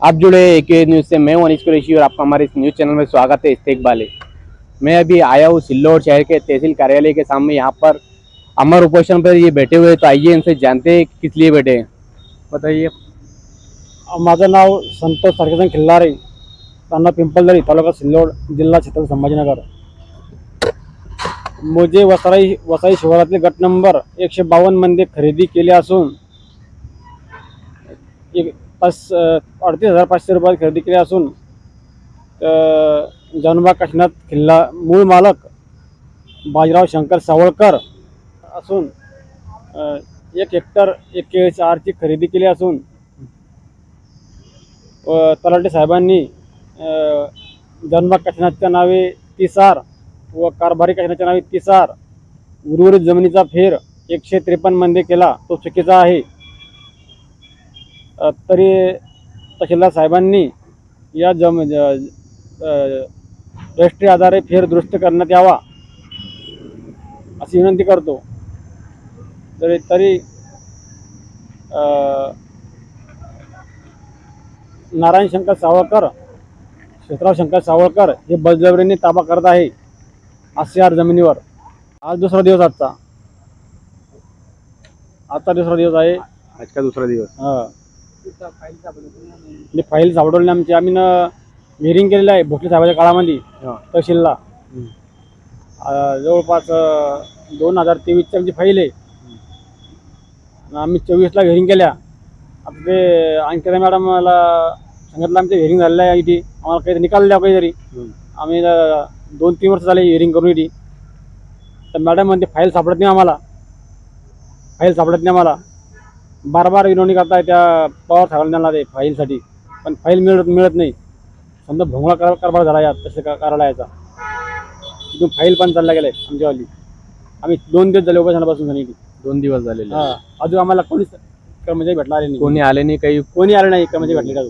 आप जुड़े एक न्यूज़ से। मैं हूं अनीस कुरैशी और आपका हमारे इस न्यूज़ चैनल में स्वागत है। इस्तेकबाल है। मैं अभी आया हूँ सिल्लोड शहर के तहसील कार्यालय के सामने। यहाँ पर अमर उपोषण पर ये बैठे हुए, तो आइए इनसे जानते हैं किस लिए बैठे हैं। बताइए। माझं नाव संतोष तारकेसन खिल्लारे, राहणार पिंपलदरी, तालुका सिल्लोड, जिल्हा छत्रपती संभाजीनगर। मुझे वसाई शिवारातील गट नंबर 152 मध्ये खरेदी केली असून 38,500 रुपयात खरेदी केली असून जानबा काशीनाथ खिल्ला मूळ मालक बाजीराव शंकर सावळकर असून 1 हेक्टर 41 ची खरेदी केली असून तलाठी साहेबांनी जानबा काशीनाथच्या नावे 30 आर व कारभारी काशीनाथच्या नावे 30 आर उर्वरित जमिनीचा फेर 153 मध्ये केला, तो चुकीचा आहे। तरी तहसीलदार साहेबांनी या रजिस्ट्री आधारे फेर दुरुस्त करण्यात यावा अशी विनंती करतो। तरी नारायण शंकर सावळकर, शेषराव शंकर सावळकर हे बळजबरीने ताबा करत आहे 80 आर जमिनीवर। आज दुसरा दिवस आता दुसरा दिवस आहे। आज का दूसरा दिवस। फाईल सापडवली आमची, आम्ही हिअरिंग केलेलं आहे भोसले साहेबाच्या काळामध्ये तहसीलला। जवळपास 2023ची आमची फाईल आहे। आम्ही 24ला हिअरिंग केल्या। आता ते अंकिता मॅडमला सांगितलं आमचं हिअरिंग झालेलं आहे, इथे आम्हाला काही निकाल द्या काहीतरी। आम्ही 2-3 वर्ष झाले हिअरिंग करून इथे, तर मॅडम म्हणते फाईल सापडत नाही आम्हाला, बार विनवणी करताय त्या पवार साहेबांना ते फाईलसाठी, पण फाईल मिळत नाही। समजा भोंगळा कारभार झाला यात तसे कार्यालयाचा। तिथून फाईल पण चालला गेलाय आमच्यावाली। आम्ही 2 दिवस झाले उपोषणापासून झाली इथे। 2 दिवस झालेले। अजून आम्हाला कोणीच कर्मचारी भेटला आले नाही। कोणी आले नाही, काही कोणी आले नाही कर्मचारी भेटले का?